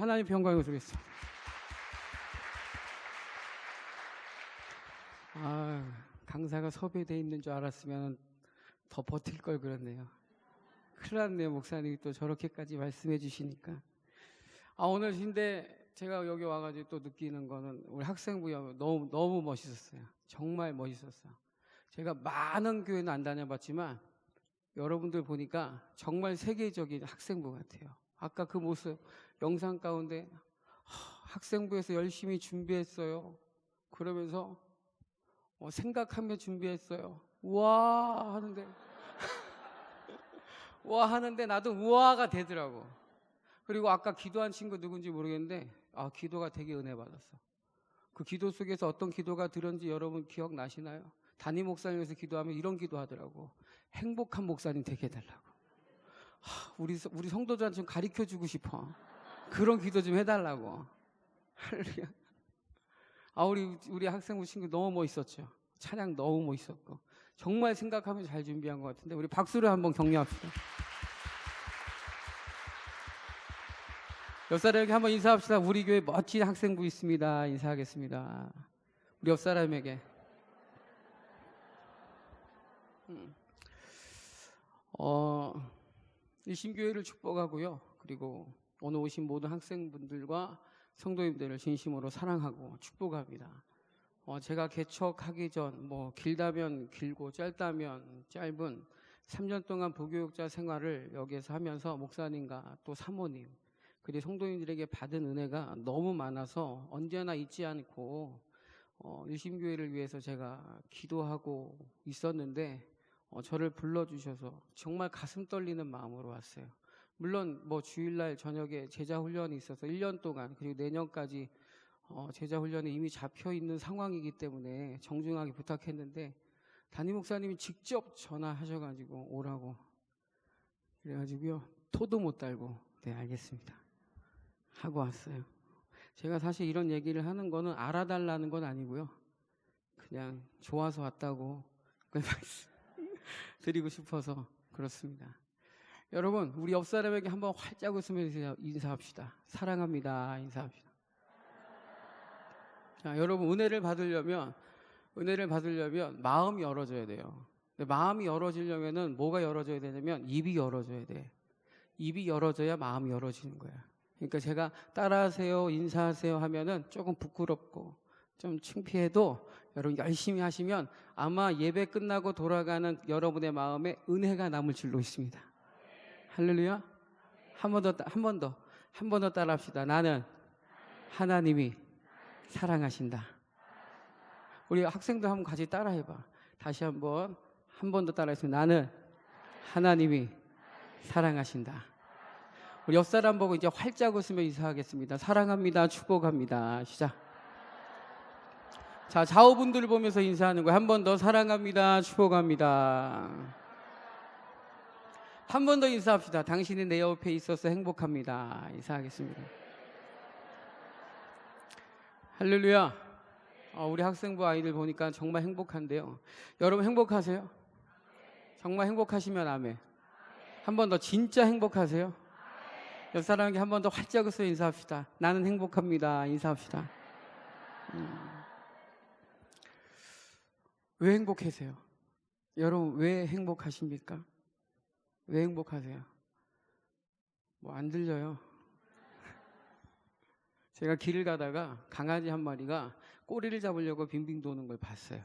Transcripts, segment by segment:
하나님 평강을 드리겠습니다. 강사가 섭외되어 있는 줄 알았으면 더 버틸 걸 그랬네요. 큰일 났네요. 목사님이 또 저렇게까지 말씀해 주시니까. 오늘 근데 제가 여기 와가지고 또 느끼는 거는 우리 학생부 너무 멋있었어요. 정말 멋있었어요. 제가 많은 교회는 안 다녀봤지만 여러분들 보니까 정말 세계적인 학생부 같아요. 아까 그 모습 영상 가운데 학생부에서 열심히 준비했어요. 그러면서 생각하며 준비했어요. 우와 하는데 우와 하는데 나도 우와가 되더라고. 그리고 아까 기도한 친구 누군지 모르겠는데 기도가 되게 은혜 받았어. 그 기도 속에서 어떤 기도가 들었는지 여러분 기억나시나요? 담임 목사님에서 기도하면 이런 기도 하더라고. 행복한 목사님 되게 해달라고. 우리 성도들한테 좀 가르쳐주고 싶어. 그런 기도 좀 해달라고. 할렐루야. 우리 학생부 친구 너무 멋있었죠. 찬양 너무 멋있었고 정말 생각하면 잘 준비한 것 같은데 우리 박수를 한번 격려합시다. 옆 사람에게 한번 인사합시다. 우리 교회 멋진 학생부 있습니다. 인사하겠습니다. 우리 옆 사람에게. 일심교회를 축복하고요. 그리고 오늘 오신 모든 학생분들과 성도님들을 진심으로 사랑하고 축복합니다. 제가 개척하기 전 길다면 길고 짧다면 짧은 3년 동안 부교육자 생활을 여기에서 하면서 목사님과 또 사모님 그리고 성도님들에게 받은 은혜가 너무 많아서 언제나 잊지 않고 일심교회를 위해서 제가 기도하고 있었는데 저를 불러주셔서 정말 가슴 떨리는 마음으로 왔어요. 물론 주일날 저녁에 제자훈련이 있어서 1년 동안 그리고 내년까지 제자훈련에 이미 잡혀있는 상황이기 때문에 정중하게 부탁했는데 담임 목사님이 직접 전화하셔가지고 오라고 그래가지고요 토도 못 달고 네 알겠습니다 하고 왔어요. 제가 사실 이런 얘기를 하는 거는 알아달라는 건 아니고요 그냥 좋아서 왔다고 그 말씀 드리고 싶어서 그렇습니다. 여러분 우리 옆 사람에게 한번 활짝 웃으면서 인사합시다. 사랑합니다. 인사합시다. 자, 여러분 은혜를 받으려면 마음이 열어져야 돼요. 근데 마음이 열어지려면은 뭐가 열어져야 되냐면 입이 열어져야 돼. 입이 열어져야 마음이 열어지는 거야. 그러니까 제가 따라하세요, 인사하세요 하면은 조금 부끄럽고 좀 창피해도 여러분 열심히 하시면 아마 예배 끝나고 돌아가는 여러분의 마음에 은혜가 남을 줄로 있습니다. 할렐루야. 한 번 더 따라합시다. 나는 하나님이 사랑하신다. 우리 학생들 한번 같이 따라해봐. 다시 한 번 더 따라했습니다. 나는 하나님이 사랑하신다. 우리 옆 사람 보고 이제 활짝 웃으며 인사하겠습니다. 사랑합니다. 축복합니다. 시작. 자, 좌우분들을 보면서 인사하는 거예요. 한 번 더 사랑합니다. 축복합니다. 한 번 더 인사합시다. 당신이 내 옆에 있어서 행복합니다. 인사하겠습니다. 할렐루야. 우리 학생부 아이들 보니까 정말 행복한데요. 여러분 행복하세요? 정말 행복하시면 아멘. 한 번 더 진짜 행복하세요? 옆 사람에게 한 번 더 활짝 웃어 인사합시다. 나는 행복합니다. 인사합시다. 왜 행복하세요? 여러분 왜 행복하십니까? 왜 행복하세요? 안 들려요. 제가 길을 가다가 강아지 한 마리가 꼬리를 잡으려고 빙빙 도는 걸 봤어요.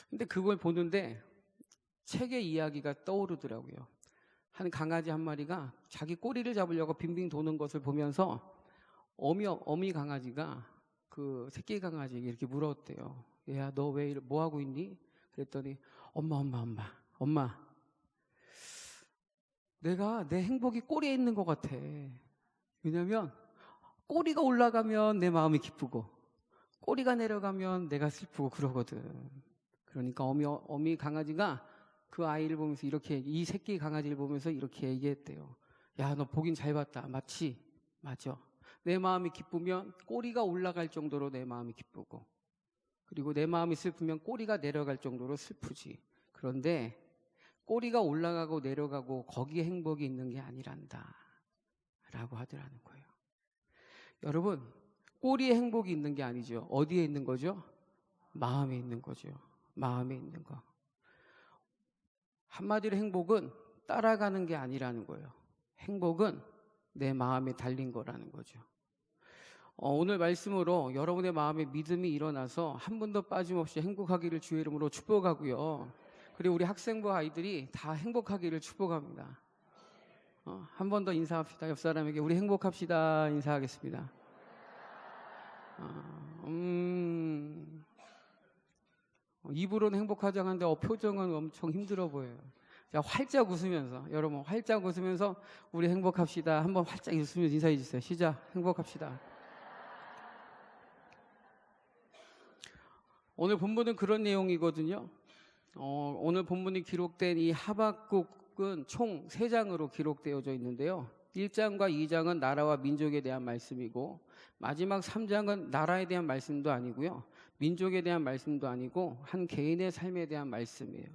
근데 그걸 보는데 책의 이야기가 떠오르더라고요. 한 강아지 한 마리가 자기 꼬리를 잡으려고 빙빙 도는 것을 보면서 어미 강아지가 그 새끼 강아지에게 이렇게 물었대요. 얘야 너 왜 뭐 하고 있니? 그랬더니 엄마 내가 내 행복이 꼬리에 있는 것 같아. 왜냐면 꼬리가 올라가면 내 마음이 기쁘고 꼬리가 내려가면 내가 슬프고 그러거든. 그러니까 어미 강아지가 그 아이를 보면서 이렇게 이 새끼 강아지를 보면서 이렇게 얘기했대요. 야, 너 보긴 잘 봤다. 맞지? 맞아. 내 마음이 기쁘면 꼬리가 올라갈 정도로 내 마음이 기쁘고 그리고 내 마음이 슬프면 꼬리가 내려갈 정도로 슬프지. 그런데 꼬리가 올라가고 내려가고 거기에 행복이 있는 게 아니란다 라고 하더라는 거예요. 여러분, 꼬리에 행복이 있는 게 아니죠. 어디에 있는 거죠? 마음에 있는 거죠. 마음에 있는 거. 한마디로 행복은 따라가는 게 아니라는 거예요. 행복은 내 마음에 달린 거라는 거죠. 오늘 말씀으로 여러분의 마음에 믿음이 일어나서 한 번도 빠짐없이 행복하기를 주의 이름으로 축복하고요. 그리고 우리 학생부 아이들이 다 행복하기를 축복합니다. 한 번 더 인사합시다. 옆 사람에게 우리 행복합시다 인사하겠습니다. 입으로는 행복하지 않은데 표정은 엄청 힘들어 보여요. 자, 활짝 웃으면서, 여러분 활짝 웃으면서 우리 행복합시다. 한번 활짝 웃으면서 인사해 주세요. 시작. 행복합시다. 오늘 본문은 그런 내용이거든요. 오늘 본문이 기록된 이 하박국은 총 3장으로 기록되어져 있는데요. 1장과 2장은 나라와 민족에 대한 말씀이고, 마지막 3장은 나라에 대한 말씀도 아니고요, 민족에 대한 말씀도 아니고 한 개인의 삶에 대한 말씀이에요.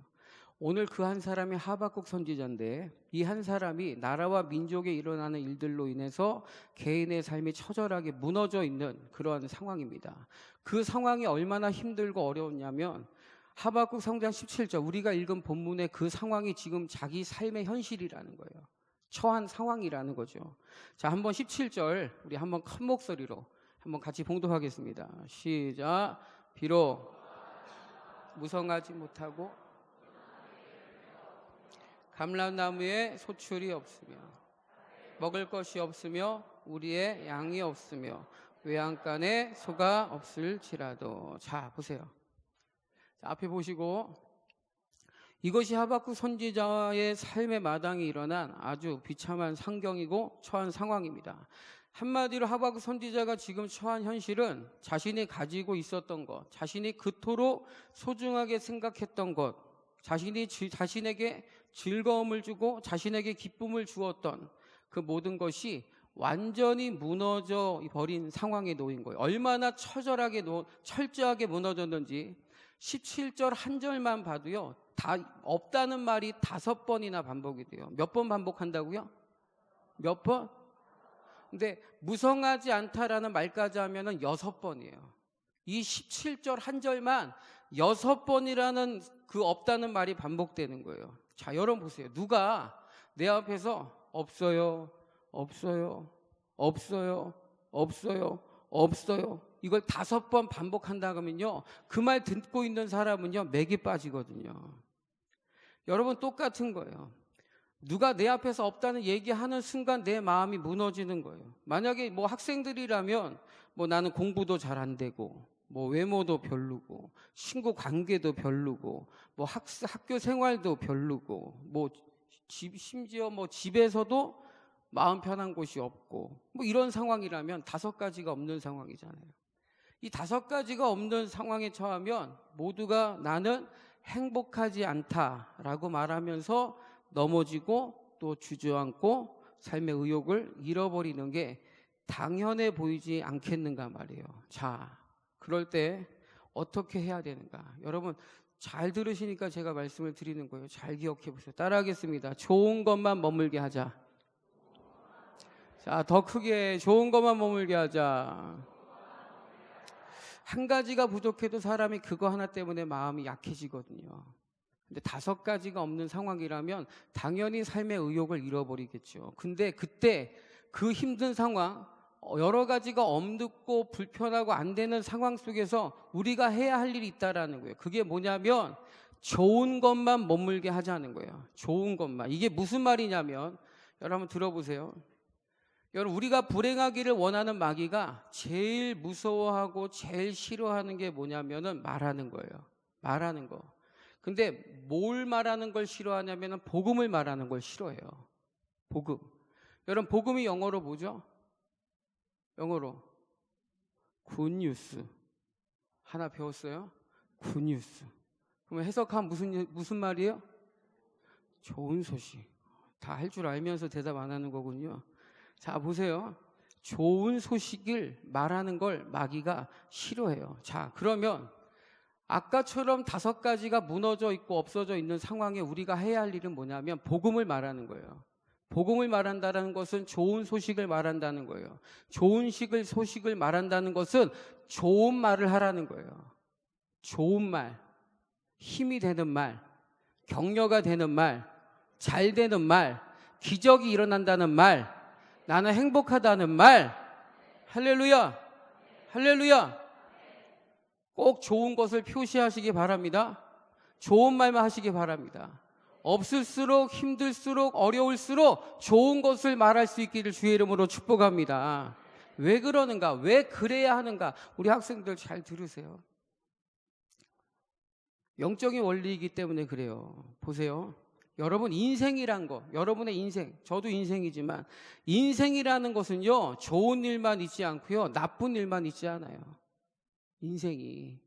오늘 그 한 사람이 하박국 선지자인데, 이 한 사람이 나라와 민족에 일어나는 일들로 인해서 개인의 삶이 처절하게 무너져 있는 그런 상황입니다. 그 상황이 얼마나 힘들고 어려웠냐면, 하박국 3장 17절, 우리가 읽은 본문의 그 상황이 지금 자기 삶의 현실이라는 거예요. 처한 상황이라는 거죠. 자, 한번 17절 우리 한번 큰 목소리로 한번 같이 봉독하겠습니다. 시작. 비록 무성하지 못하고 감람나무에 소출이 없으며 먹을 것이 없으며 우리의 양이 없으며 외양간에 소가 없을지라도. 자, 보세요. 자, 앞에 보시고, 이것이 하박국 선지자의 삶의 마당에 일어난 아주 비참한 상경이고 처한 상황입니다. 한마디로 하박국 선지자가 지금 처한 현실은 자신이 가지고 있었던 것, 자신이 그토록 소중하게 생각했던 것, 자신에게 즐거움을 주고 자신에게 기쁨을 주었던 그 모든 것이 완전히 무너져 버린 상황에 놓인 거예요. 얼마나 철저하게 무너졌는지 17절 한 절만 봐도요, 다 없다는 말이 5번이나 반복이 돼요. 몇 번 반복한다고요? 몇 번? 근데 무성하지 않다라는 말까지 하면은 6번이에요. 이 17절 한 절만 6번이라는 그 없다는 말이 반복되는 거예요. 자, 여러분 보세요. 누가 내 앞에서 없어요, 없어요, 없어요, 없어요, 없어요, 이걸 5번 반복한다 그러면요, 그 말 듣고 있는 사람은요 맥이 빠지거든요. 여러분 똑같은 거예요. 누가 내 앞에서 없다는 얘기하는 순간 내 마음이 무너지는 거예요. 만약에 뭐 학생들이라면 뭐 나는 공부도 잘 안 되고, 뭐 외모도 별로고, 친구 관계도 별로고, 뭐 학교 생활도 별로고, 뭐 심지어 뭐 집에서도 마음 편한 곳이 없고, 뭐 이런 상황이라면 5가지가 없는 상황이잖아요. 이 5가지가 없는 상황에 처하면 모두가 나는 행복하지 않다라고 말하면서 넘어지고 또 주저앉고 삶의 의욕을 잃어버리는 게 당연해 보이지 않겠는가 말이에요. 자, 그럴 때 어떻게 해야 되는가? 여러분 잘 들으시니까 제가 말씀을 드리는 거예요. 잘 기억해 보세요. 따라하겠습니다. 좋은 것만 머물게 하자. 자, 더 크게 좋은 것만 머물게 하자. 한 가지가 부족해도 사람이 그거 하나 때문에 마음이 약해지거든요. 근데 5가지가 없는 상황이라면 당연히 삶의 의욕을 잃어버리겠죠. 근데 그때 그 힘든 상황, 여러 가지가 엄습고 불편하고 안 되는 상황 속에서 우리가 해야 할 일이 있다라는 거예요. 그게 뭐냐면 좋은 것만 머물게 하자는 거예요. 좋은 것만. 이게 무슨 말이냐면, 여러분 들어보세요. 여러분, 우리가 불행하기를 원하는 마귀가 제일 무서워하고 제일 싫어하는 게 뭐냐면은 말하는 거예요. 말하는 거. 근데 뭘 말하는 걸 싫어하냐면은 복음을 말하는 걸 싫어해요. 복음. 여러분, 복음이 영어로 뭐죠? 영어로 굿뉴스. 하나 배웠어요? 굿뉴스. 그러면 해석하면 무슨 말이에요? 좋은 소식. 다 할 줄 알면서 대답 안 하는 거군요. 자, 보세요. 좋은 소식을 말하는 걸 마귀가 싫어해요. 자, 그러면 아까처럼 5가지가 무너져 있고 없어져 있는 상황에 우리가 해야 할 일은 뭐냐면 복음을 말하는 거예요. 복음을 말한다는 것은 좋은 소식을 말한다는 거예요. 좋은 소식을 말한다는 것은 좋은 말을 하라는 거예요. 좋은 말, 힘이 되는 말, 격려가 되는 말, 잘 되는 말, 기적이 일어난다는 말, 나는 행복하다는 말. 할렐루야, 할렐루야. 꼭 좋은 것을 표시하시기 바랍니다. 좋은 말만 하시기 바랍니다. 없을수록, 힘들수록, 어려울수록 좋은 것을 말할 수 있기를 주의 이름으로 축복합니다. 왜 그러는가? 왜 그래야 하는가? 우리 학생들 잘 들으세요. 영적인 원리이기 때문에 그래요. 보세요. 여러분 인생이란 거, 여러분의 인생, 저도 인생이지만 인생이라는 것은요, 좋은 일만 있지 않고요, 나쁜 일만 있지 않아요. 인생이.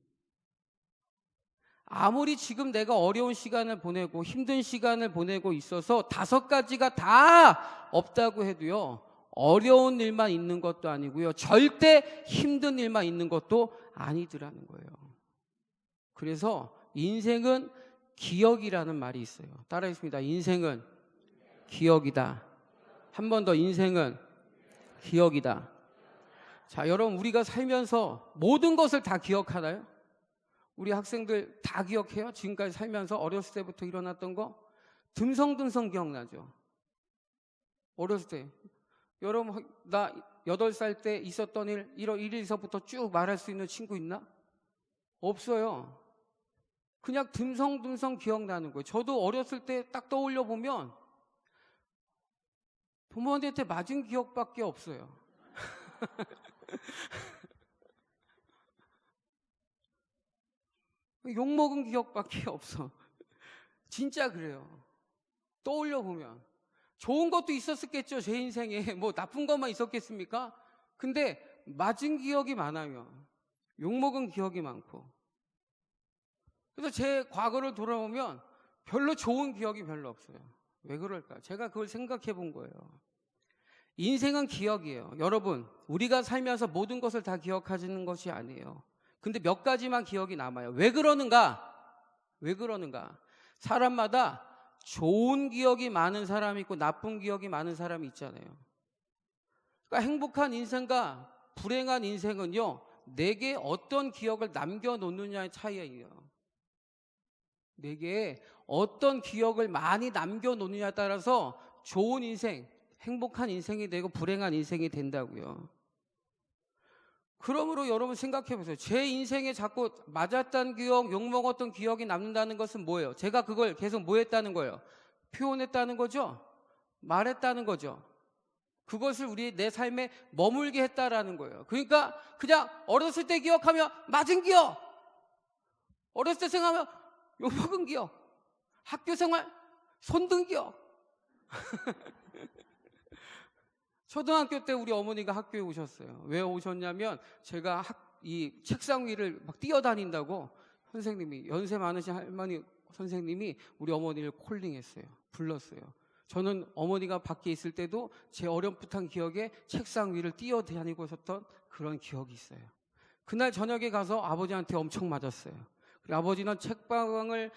아무리 지금 내가 어려운 시간을 보내고 힘든 시간을 보내고 있어서 5가지가 다 없다고 해도요, 어려운 일만 있는 것도 아니고요, 절대 힘든 일만 있는 것도 아니더라는 거예요. 그래서 인생은 기억이라는 말이 있어요. 따라하겠습니다. 인생은 기억이다. 한 번 더, 인생은 기억이다. 자, 여러분, 우리가 살면서 모든 것을 다 기억하나요? 우리 학생들 다 기억해요? 지금까지 살면서 어렸을 때부터 일어났던 거? 듬성듬성 기억나죠? 어렸을 때. 여러분, 나 8살 때 있었던 일, 1월 1일서부터 쭉 말할 수 있는 친구 있나? 없어요. 그냥 듬성듬성 기억나는 거예요. 저도 어렸을 때 딱 떠올려 보면 부모님한테 맞은 기억밖에 없어요. 욕먹은 기억밖에 없어. 진짜 그래요. 떠올려 보면 좋은 것도 있었겠죠. 제 인생에 뭐 나쁜 것만 있었겠습니까? 근데 맞은 기억이 많아요. 욕먹은 기억이 많고. 그래서 제 과거를 돌아보면 별로 좋은 기억이 별로 없어요. 왜 그럴까? 제가 그걸 생각해 본 거예요. 인생은 기억이에요. 여러분, 우리가 살면서 모든 것을 다 기억하시는 것이 아니에요. 근데 몇 가지만 기억이 남아요. 왜 그러는가? 왜 그러는가? 사람마다 좋은 기억이 많은 사람이 있고 나쁜 기억이 많은 사람이 있잖아요. 그러니까 행복한 인생과 불행한 인생은요, 내게 어떤 기억을 남겨놓느냐의 차이예요. 내게 어떤 기억을 많이 남겨놓느냐에 따라서 좋은 인생, 행복한 인생이 되고 불행한 인생이 된다고요. 그러므로 여러분 생각해 보세요. 제 인생에 자꾸 맞았던 기억, 욕먹었던 기억이 남는다는 것은 뭐예요? 제가 그걸 계속 뭐 했다는 거예요? 표현했다는 거죠? 말했다는 거죠? 그것을 내 삶에 머물게 했다라는 거예요. 그러니까 그냥 어렸을 때 기억하면 맞은 기억, 어렸을 때 생각하면 욕먹은 기억, 학교 생활 손든 기억. 초등학교 때 우리 어머니가 학교에 오셨어요. 왜 오셨냐면 제가 이 책상 위를 막 뛰어다닌다고 선생님이, 연세 많으신 할머니 선생님이 우리 어머니를 콜링했어요. 불렀어요. 저는 어머니가 밖에 있을 때도 제 어렴풋한 기억에 책상 위를 뛰어다니고 있었던 그런 기억이 있어요. 그날 저녁에 가서 아버지한테 엄청 맞았어요. 그리고 아버지는 책방을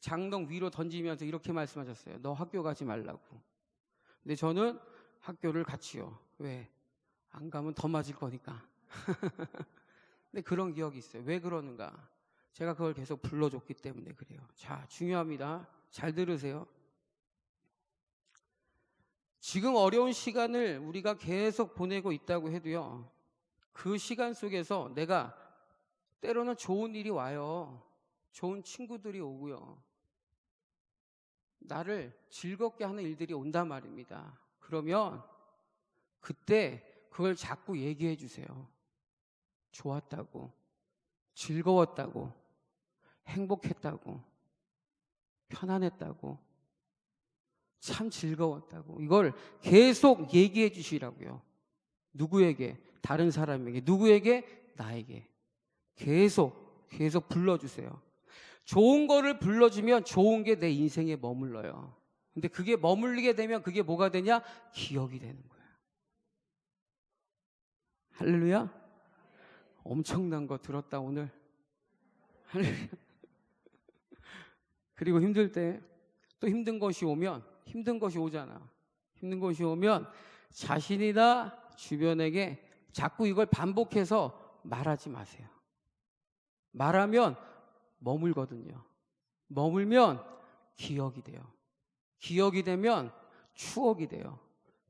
장롱 위로 던지면서 이렇게 말씀하셨어요. 너 학교 가지 말라고. 근데 저는 학교를 갔지요. 왜? 안 가면 더 맞을 거니까. 근데 그런 기억이 있어요. 왜 그러는가? 제가 그걸 계속 불러줬기 때문에 그래요. 자, 중요합니다. 잘 들으세요. 지금 어려운 시간을 우리가 계속 보내고 있다고 해도요, 그 시간 속에서 내가 때로는 좋은 일이 와요. 좋은 친구들이 오고요. 나를 즐겁게 하는 일들이 온단 말입니다. 그러면 그때 그걸 자꾸 얘기해 주세요. 좋았다고, 즐거웠다고, 행복했다고, 편안했다고, 참 즐거웠다고. 이걸 계속 얘기해 주시라고요. 누구에게? 다른 사람에게. 누구에게? 나에게. 계속 불러주세요. 좋은 거를 불러주면 좋은 게 내 인생에 머물러요. 근데 그게 머물리게 되면 그게 뭐가 되냐? 기억이 되는 거예요. 할렐루야? 엄청난 거 들었다 오늘. 할렐루야. 그리고 힘들 때 또 힘든 것이 오면, 힘든 것이 오잖아. 힘든 것이 오면 자신이나 주변에게 자꾸 이걸 반복해서 말하지 마세요. 말하면 머물거든요. 머물면 기억이 돼요. 기억이 되면 추억이 돼요.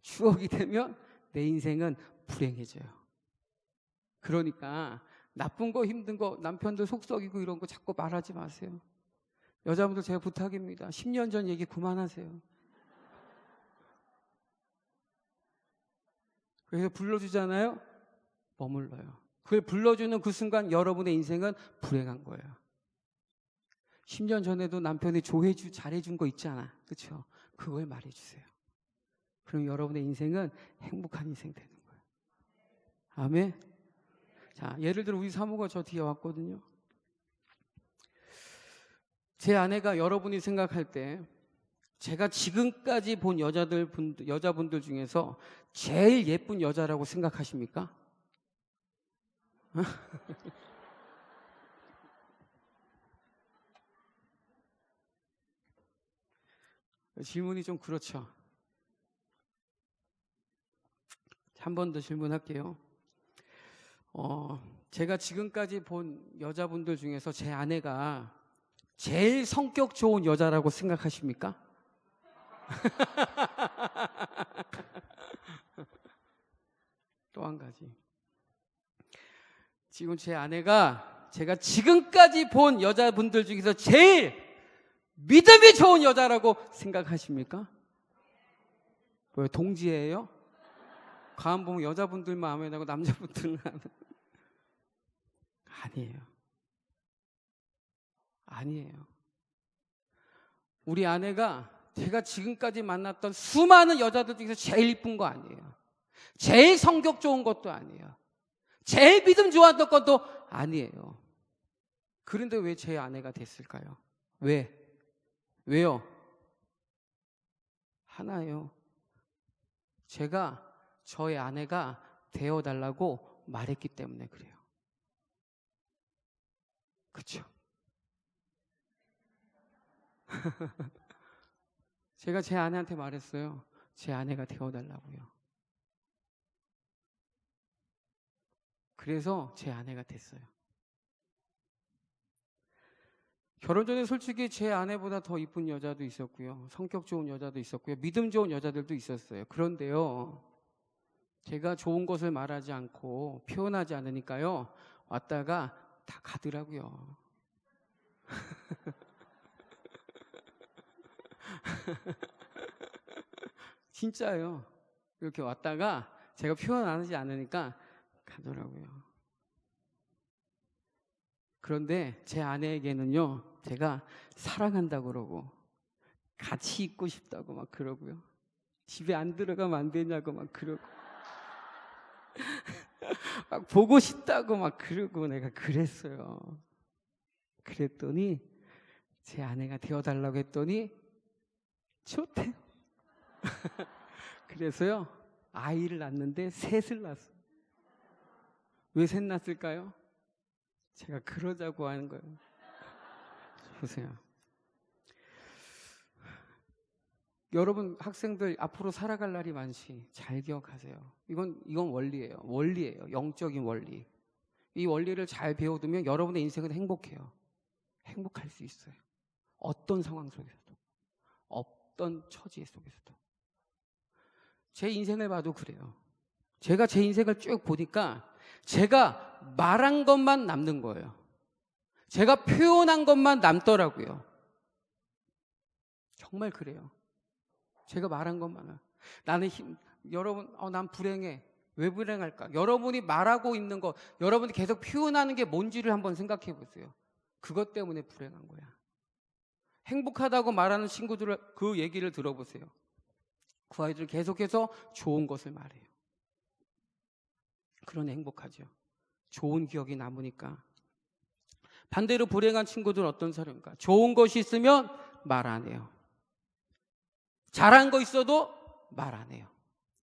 추억이 되면 내 인생은 불행해져요. 그러니까 나쁜 거, 힘든 거, 남편도 속 썩이고 이런 거 자꾸 말하지 마세요. 여자분들 제가 부탁입니다. 10년 전 얘기 그만하세요. 그래서 불러주잖아요. 머물러요. 그걸 불러주는 그 순간 여러분의 인생은 불행한 거예요. 10년 전에도 남편이 잘해준 거 있잖아. 그렇죠? 그걸 말해주세요. 그럼 여러분의 인생은 행복한 인생 되는 거예요. 아멘. 자, 예를 들어 우리 사모가 저 뒤에 왔거든요. 제 아내가 여러분이 생각할 때 제가 지금까지 본 여자분들 중에서 제일 예쁜 여자라고 생각하십니까? 질문이 좀 그렇죠. 한 번 더 질문할게요. 제가 지금까지 본 여자분들 중에서 제 아내가 제일 성격 좋은 여자라고 생각하십니까? 또 한 가지. 지금 제 아내가 제가 지금까지 본 여자분들 중에서 제일 믿음이 좋은 여자라고 생각하십니까? 왜 동지예요? 가만 보면 여자분들 마음에 나고 남자분들은 아니에요. 아니에요. 우리 아내가 제가 지금까지 만났던 수많은 여자들 중에서 제일 이쁜 거 아니에요. 제일 성격 좋은 것도 아니에요. 제일 믿음 좋았던 것도 아니에요. 그런데 왜 제 아내가 됐을까요? 왜요? 하나예요. 제가 저의 아내가 되어달라고 말했기 때문에 그래요. 그렇죠? 제가 제 아내한테 말했어요. 제 아내가 되어달라고요. 그래서 제 아내가 됐어요. 결혼 전에 솔직히 제 아내보다 더 이쁜 여자도 있었고요. 성격 좋은 여자도 있었고요. 믿음 좋은 여자들도 있었어요. 그런데요, 제가 좋은 것을 말하지 않고 표현하지 않으니까요, 왔다가 다 가더라고요. 진짜요. 이렇게 왔다가 제가 표현 안 하지 않으니까 가더라고요. 그런데 제 아내에게는요, 제가 사랑한다고 그러고 같이 있고 싶다고 막 그러고요. 집에 안 들어가면 안 되냐고 막 그러고 막 보고 싶다고 막 그러고 내가 그랬어요. 그랬더니 제 아내가 되어달라고 했더니 좋대요. 그래서요, 아이를 낳는데 셋을 낳았어요. 왜 셋 낳았을까요? 제가 그러자고 하는 거예요. 보세요. 여러분 학생들 앞으로 살아갈 날이 많지. 잘 기억하세요. 이건 원리예요. 원리예요. 영적인 원리. 이 원리를 잘 배워두면 여러분의 인생은 행복해요. 행복할 수 있어요. 어떤 상황 속에서도, 어떤 처지 속에서도. 제 인생을 봐도 그래요. 제가 제 인생을 쭉 보니까 제가 말한 것만 남는 거예요. 제가 표현한 것만 남더라고요. 정말 그래요. 제가 말한 것만은. 여러분, 난 불행해. 왜 불행할까? 여러분이 말하고 있는 거, 여러분이 계속 표현하는 게 뭔지를 한번 생각해 보세요. 그것 때문에 불행한 거야. 행복하다고 말하는 친구들을 그 얘기를 들어보세요. 그 아이들 계속해서 좋은 것을 말해요. 그러니 행복하죠. 좋은 기억이 남으니까. 반대로 불행한 친구들은 어떤 사람입니까? 좋은 것이 있으면 말 안 해요. 잘한 거 있어도 말 안 해요.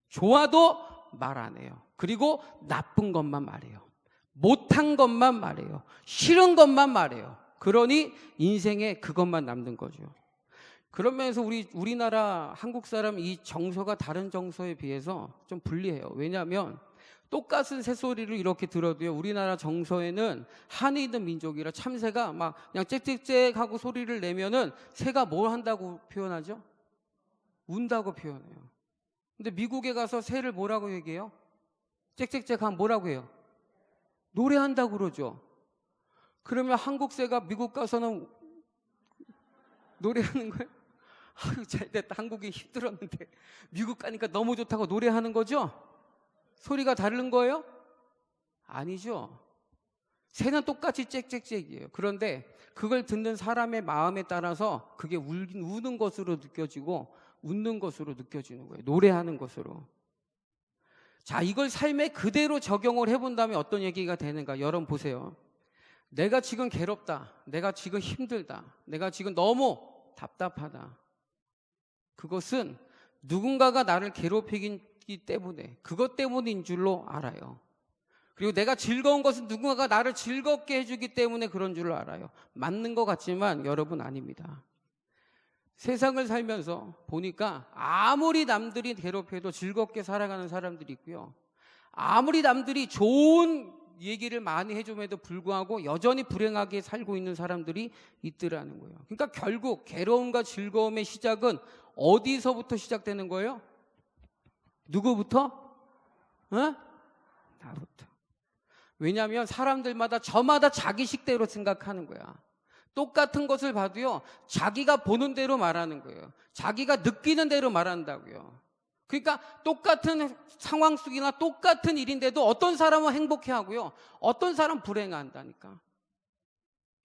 좋아도 말 안 해요. 그리고 나쁜 것만 말해요. 못한 것만 말해요. 싫은 것만 말해요. 그러니 인생에 그것만 남는 거죠. 그런 면에서 우리나라 한국 사람 이 정서가 다른 정서에 비해서 좀 불리해요. 왜냐하면 똑같은 새소리를 이렇게 들어도요, 우리나라 정서에는 한이 있는 민족이라 참새가 막 그냥 짹짹짹 하고 소리를 내면은 새가 뭘 한다고 표현하죠? 운다고 표현해요. 근데 미국에 가서 새를 뭐라고 얘기해요? 짹짹짹 하면 뭐라고 해요? 노래한다고 그러죠. 그러면 한국 새가 미국 가서는 노래하는 거예요? 아유, 잘 됐다. 한국이 힘들었는데 미국 가니까 너무 좋다고 노래하는 거죠? 소리가 다른 거예요? 아니죠. 새는 똑같이 짹짹짹이에요. 그런데 그걸 듣는 사람의 마음에 따라서 그게 우는 것으로 느껴지고 웃는 것으로 느껴지는 거예요. 노래하는 것으로. 자, 이걸 삶에 그대로 적용을 해본다면 어떤 얘기가 되는가? 여러분 보세요. 내가 지금 괴롭다. 내가 지금 힘들다. 내가 지금 너무 답답하다. 그것은 누군가가 나를 괴롭히기 때문에, 그것 때문인 줄로 알아요. 그리고 내가 즐거운 것은 누군가가 나를 즐겁게 해주기 때문에 그런 줄로 알아요. 맞는 것 같지만 여러분 아닙니다. 세상을 살면서 보니까 아무리 남들이 괴롭혀도 즐겁게 살아가는 사람들이 있고요, 아무리 남들이 좋은 얘기를 많이 해줌에도 불구하고 여전히 불행하게 살고 있는 사람들이 있더라는 거예요. 그러니까 결국 괴로움과 즐거움의 시작은 어디서부터 시작되는 거예요? 누구부터? 어? 나부터. 왜냐하면 사람들마다 저마다 자기 식대로 생각하는 거야. 똑같은 것을 봐도요, 자기가 보는 대로 말하는 거예요. 자기가 느끼는 대로 말한다고요. 그러니까 똑같은 상황 속이나 똑같은 일인데도 어떤 사람은 행복해하고요, 어떤 사람은 불행한다니까.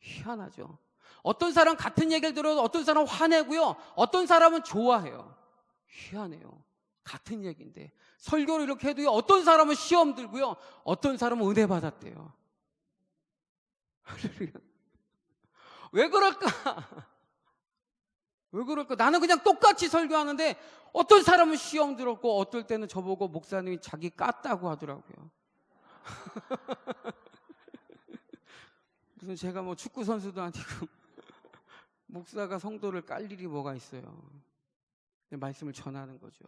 희한하죠. 어떤 사람 같은 얘기를 들어도 어떤 사람은 화내고요, 어떤 사람은 좋아해요. 희한해요. 같은 얘기인데 설교를 이렇게 해도요, 어떤 사람은 시험 들고요, 어떤 사람은 은혜 받았대요. 왜 그럴까? 왜 그럴까? 나는 그냥 똑같이 설교하는데 어떤 사람은 시험 들었고 어떨 때는 저보고 목사님이 자기 깠다고 하더라고요. 무슨 제가 뭐 축구 선수도 아니고 목사가 성도를 깔 일이 뭐가 있어요. 말씀을 전하는 거죠.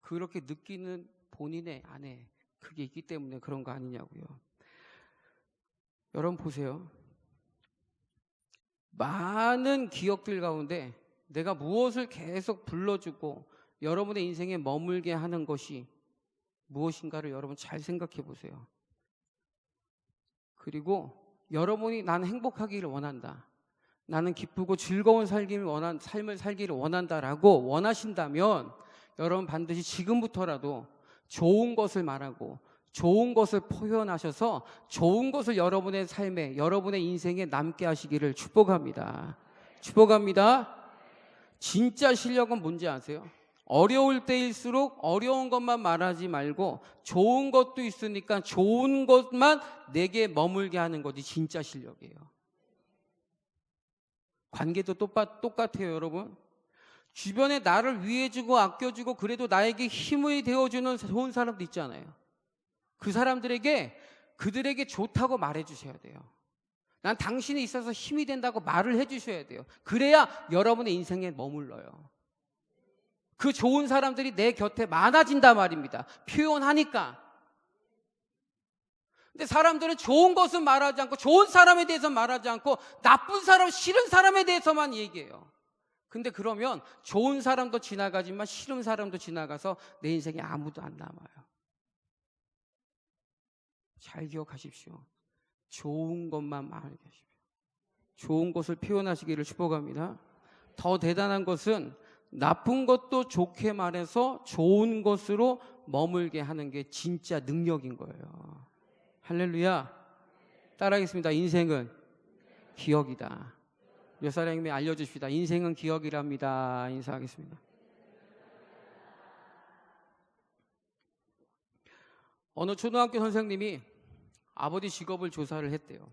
그렇게 느끼는 본인의 안에 그게 있기 때문에 그런 거 아니냐고요. 여러분 보세요. 많은 기억들 가운데 내가 무엇을 계속 불러주고 여러분의 인생에 머물게 하는 것이 무엇인가를 여러분 잘 생각해 보세요. 그리고 여러분이 나는 행복하기를 원한다, 나는 기쁘고 즐거운 삶을 살기를 원한다라고 원하신다면 여러분 반드시 지금부터라도 좋은 것을 말하고 좋은 것을 표현하셔서 좋은 것을 여러분의 삶에, 여러분의 인생에 남게 하시기를 축복합니다. 축복합니다. 진짜 실력은 뭔지 아세요? 어려울 때일수록 어려운 것만 말하지 말고 좋은 것도 있으니까 좋은 것만 내게 머물게 하는 것이 진짜 실력이에요. 관계도 똑같아요, 여러분. 주변에 나를 위해주고 아껴주고 그래도 나에게 힘이 되어주는 좋은 사람도 있잖아요. 그 사람들에게 그들에게 좋다고 말해주셔야 돼요. 난 당신이 있어서 힘이 된다고 말을 해주셔야 돼요. 그래야 여러분의 인생에 머물러요. 그 좋은 사람들이 내 곁에 많아진단 말입니다. 표현하니까. 근데 사람들은 좋은 것은 말하지 않고 좋은 사람에 대해서 말하지 않고 나쁜 사람, 싫은 사람에 대해서만 얘기해요. 근데 그러면 좋은 사람도 지나가지만 싫은 사람도 지나가서 내 인생에 아무도 안 남아요. 잘 기억하십시오. 좋은 것만 말하게 하십시오. 좋은 것을 표현하시기를 축복합니다. 더 대단한 것은 나쁜 것도 좋게 말해서 좋은 것으로 머물게 하는 게 진짜 능력인 거예요. 할렐루야. 따라하겠습니다. 인생은 기억이다. 몇 사람이 알려주십시다. 인생은 기억이랍니다. 인사하겠습니다. 어느 초등학교 선생님이 아버지 직업을 조사를 했대요.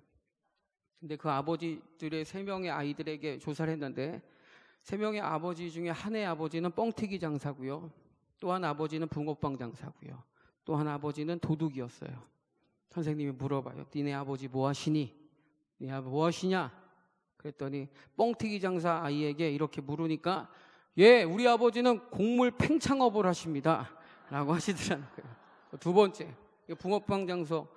근데 그 아버지들의 3명의 아이들에게 조사를 했는데 3명의 아버지 중에 한의 아버지는 뻥튀기 장사고요, 또 한 아버지는 붕어빵 장사고요, 또 한 아버지는 도둑이었어요. 선생님이 물어봐요. 니네 아버지 뭐 하시니? 네 아버지 뭐 하시냐? 그랬더니 뻥튀기 장사 아이에게 이렇게 물으니까 예, 우리 아버지는 곡물 팽창업을 하십니다 라고 하시더라는 거예요. 두 번째, 붕어빵 장소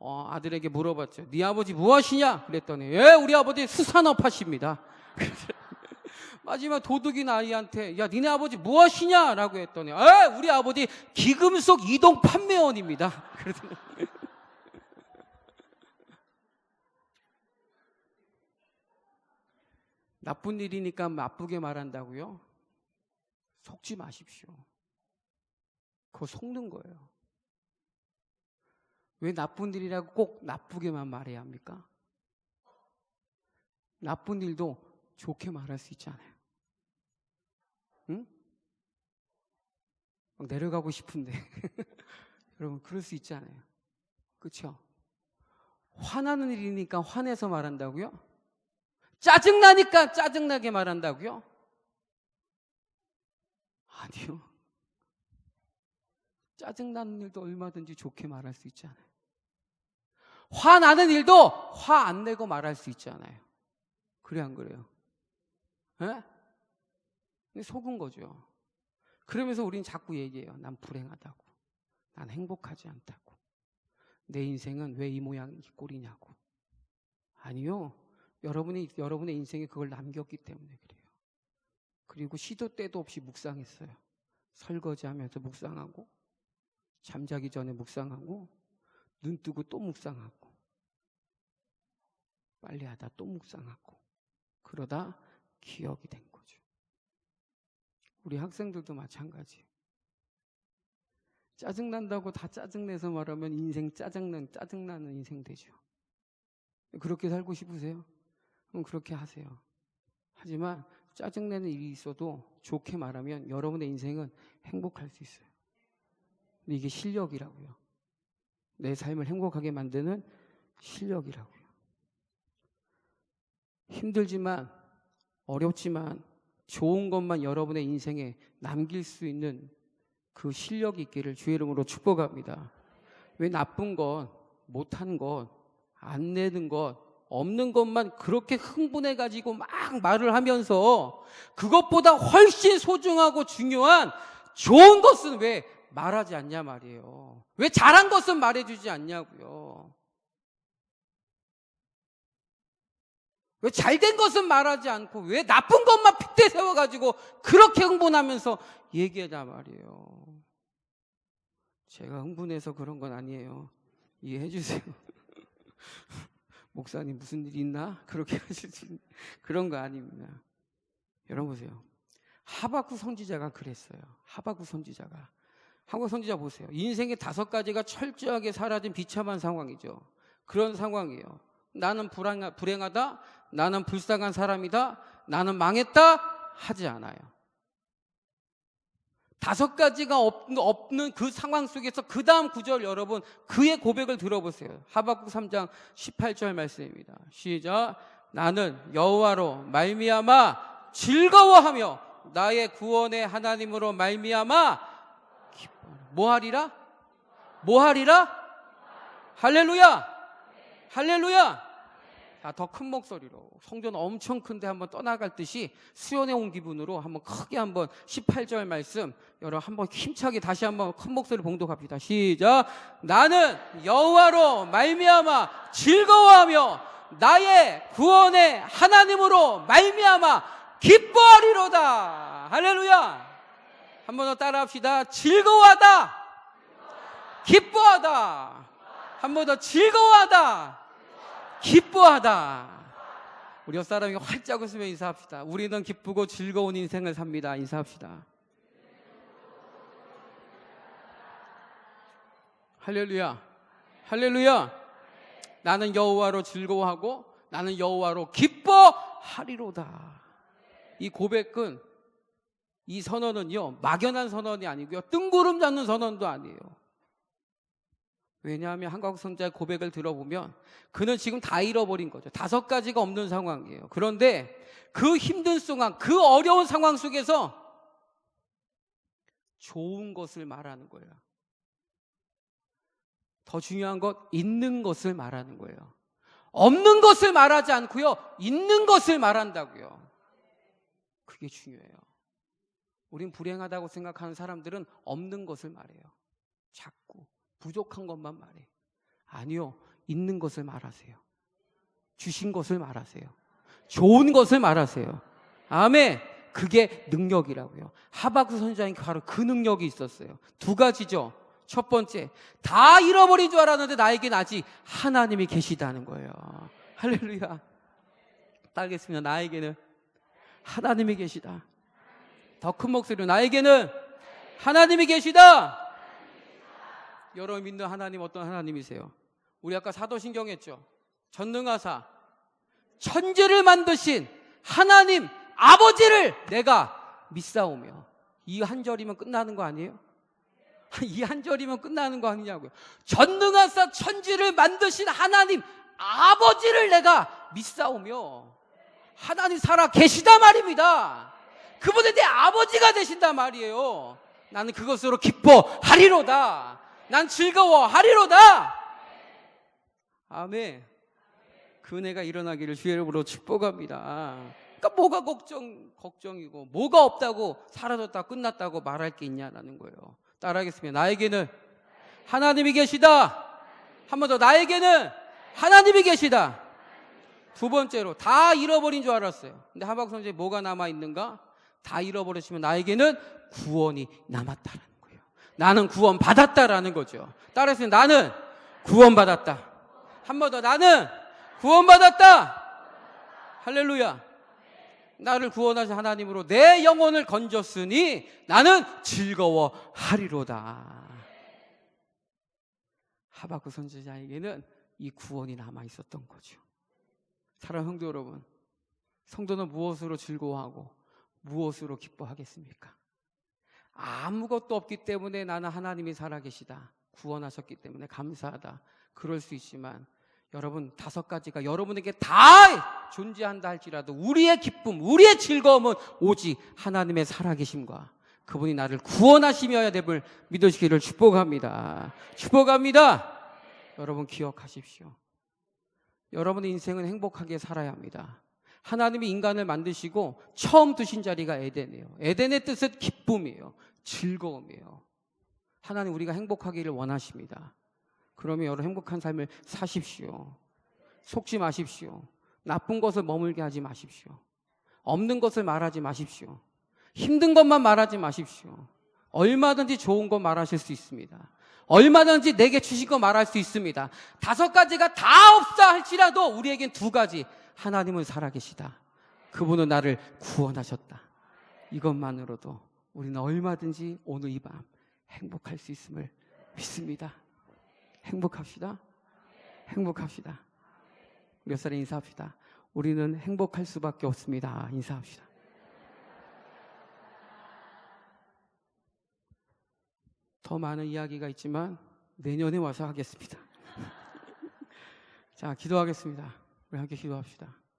아들에게 물어봤죠. 네 아버지 뭐 하시냐? 그랬더니 예, 우리 아버지 수산업 하십니다. 마지막 도둑인 아이한테 야, 니네 아버지 뭐 하시냐? 라고 했더니 우리 아버지 기금속 이동 판매원입니다. 그러더니 나쁜 일이니까 나쁘게 말한다고요? 속지 마십시오. 그거 속는 거예요. 왜 나쁜 일이라고 꼭 나쁘게만 말해야 합니까? 나쁜 일도 좋게 말할 수 있잖아요. 응? 막 내려가고 싶은데 여러분 그럴 수 있잖아요. 그렇죠? 화나는 일이니까 화내서 말한다고요? 짜증나니까 짜증나게 말한다고요? 아니요. 짜증나는 일도 얼마든지 좋게 말할 수 있잖아요. 화나는 일도 화 안 내고 말할 수 있잖아요. 그래 안 그래요? 예? 속은 거죠. 그러면서 우린 자꾸 얘기해요. 난 불행하다고. 난 행복하지 않다고. 내 인생은 왜 이 모양 이 꼴이냐고. 아니요. 여러분의 인생에 그걸 남겼기 때문에 그래요. 그리고 시도 때도 없이 묵상했어요. 설거지하면서 묵상하고 잠자기 전에 묵상하고 눈 뜨고 또 묵상하고 빨래하다 또 묵상하고 그러다 기억이 된 거죠. 우리 학생들도 마찬가지예요. 짜증난다고 다 짜증내서 말하면 인생 짜증나는 인생 되죠. 그렇게 살고 싶으세요? 그럼 그렇게 하세요. 하지만 짜증내는 일이 있어도 좋게 말하면 여러분의 인생은 행복할 수 있어요. 근데 이게 실력이라고요. 내 삶을 행복하게 만드는 실력이라고요. 힘들지만 어렵지만 좋은 것만 여러분의 인생에 남길 수 있는 그 실력이 있기를 주의 이름으로 축복합니다. 왜 나쁜 것, 못한 것, 안 내는 것, 없는 것만 그렇게 흥분해가지고 막 말을 하면서 그것보다 훨씬 소중하고 중요한 좋은 것은 왜 말하지 않냐 말이에요. 왜 잘한 것은 말해주지 않냐고요. 왜 잘된 것은 말하지 않고 왜 나쁜 것만 핏대 세워가지고 그렇게 흥분하면서 얘기하자 말이에요. 제가 흥분해서 그런 건 아니에요. 이해해 주세요. 목사님 무슨 일이 있나? 그렇게 하실 수 있는 그런 거 아닙니다. 여러분 보세요. 하박국 선지자가 그랬어요. 하박국 선지자 보세요. 인생의 5가지가 철저하게 사라진 비참한 상황이죠. 그런 상황이에요. 나는 불행하다, 나는 불쌍한 사람이다, 나는 망했다 하지 않아요. 5가지가 없는 그 상황 속에서 그 다음 구절 여러분 그의 고백을 들어보세요. 하박국 3장 18절 말씀입니다. 시작. 나는 여호와로 말미암아 즐거워하며 나의 구원의 하나님으로 말미암아 뭐하리라? 할렐루야! 할렐루야! 더 큰 목소리로 성전 엄청 큰데 한번 떠나갈 듯이 수연해 온 기분으로 한번 크게 한번 18절 말씀 여러분 한번 힘차게 다시 한번 큰 목소리 봉독합시다. 시작. 나는 여호와로 말미암아 즐거워하며 나의 구원의 하나님으로 말미암아 기뻐하리로다. 할렐루야. 한 번 더 따라합시다. 즐거워하다. 기뻐하다. 한 번 더 즐거워하다. 기뻐하다. 우리 옆 사람이 활짝 웃으며 인사합시다. 우리는 기쁘고 즐거운 인생을 삽니다. 인사합시다. 할렐루야. 할렐루야. 나는 여호와로 즐거워하고 나는 여호와로 기뻐하리로다. 이 고백은 이 선언은요 막연한 선언이 아니고요 뜬구름 잡는 선언도 아니에요. 왜냐하면 한국 선자의 고백을 들어보면 그는 지금 다 잃어버린 거죠. 5가지가 없는 상황이에요. 그런데 그 힘든 상황, 그 어려운 상황 속에서 좋은 것을 말하는 거예요. 더 중요한 것, 있는 것을 말하는 거예요. 없는 것을 말하지 않고요, 있는 것을 말한다고요. 그게 중요해요. 우린 불행하다고 생각하는 사람들은 없는 것을 말해요. 자꾸 부족한 것만 말해. 아니요, 있는 것을 말하세요. 주신 것을 말하세요. 좋은 것을 말하세요. 아멘. 그게 능력이라고요. 하박국 선지자에게 바로 그 능력이 있었어요. 두 가지죠. 첫 번째, 다 잃어버린 줄 알았는데 나에겐 아직 하나님이 계시다는 거예요. 할렐루야. 따르겠습니다. 나에게는 하나님이 계시다. 더 큰 목소리로 나에게는 하나님이 계시다. 여러분 믿는 하나님 어떤 하나님이세요? 우리 아까 사도신경 했죠. 전능하사 천지를 만드신 하나님 아버지를 내가 믿사오며. 이 한 절이면 끝나는 거 아니에요? 이 한 절이면 끝나는 거 아니냐고요. 전능하사 천지를 만드신 하나님 아버지를 내가 믿사오며. 하나님 살아 계시다 말입니다. 그분이 내 아버지가 되신단 말이에요. 나는 그것으로 기뻐하리로다. 난 즐거워하리로다. 아멘. 그 은혜가 일어나기를 주의 이름으로 축복합니다. 그러니까 뭐가 걱정이고 뭐가 없다고 사라졌다 끝났다고 말할 게 있냐라는 거예요. 따라하겠습니다. 나에게는 하나님이 계시다. 한 번 더, 나에게는 하나님이 계시다. 두 번째로, 다 잃어버린 줄 알았어요. 근데 하박국 선지자에 뭐가 남아있는가? 다 잃어버렸으면 나에게는 구원이 남았다라는 거예요. 나는 구원 받았다라는 거죠. 따라서 나는 구원 받았다. 한 번 더, 나는 구원 받았다. 할렐루야. 나를 구원하신 하나님으로 내 영혼을 건졌으니 나는 즐거워하리로다. 하박국 선지자에게는 이 구원이 남아 있었던 거죠. 사랑하는 성도 여러분, 성도는 무엇으로 즐거워하고 무엇으로 기뻐하겠습니까? 아무것도 없기 때문에 나는 하나님이 살아계시다, 구원하셨기 때문에 감사하다, 그럴 수 있지만 여러분, 다섯 가지가 여러분에게 다 존재한다 할지라도 우리의 기쁨, 우리의 즐거움은 오직 하나님의 살아계심과 그분이 나를 구원하시며야 됨을 믿으시기를 축복합니다. 축복합니다. 여러분 기억하십시오. 여러분의 인생은 행복하게 살아야 합니다. 하나님이 인간을 만드시고 처음 두신 자리가 에덴이에요. 에덴의 뜻은 기쁨이에요. 즐거움이에요. 하나님 우리가 행복하기를 원하십니다. 그러면 여러분 행복한 삶을 사십시오. 속지 마십시오. 나쁜 것을 머물게 하지 마십시오. 없는 것을 말하지 마십시오. 힘든 것만 말하지 마십시오. 얼마든지 좋은 것 말하실 수 있습니다. 얼마든지 내게 주신 거 말할 수 있습니다. 다섯 가지가 다 없다 할지라도 우리에겐 두 가지. 하나님은 살아계시다. 그분은 나를 구원하셨다. 이것만으로도 우리는 얼마든지 오늘 이 밤 행복할 수 있음을 믿습니다. 행복합시다. 행복합시다. 몇 살에 인사합시다. 우리는 행복할 수밖에 없습니다. 인사합시다. 더 많은 이야기가 있지만 내년에 와서 하겠습니다. 자, 기도하겠습니다. 우리 함께 기도합시다.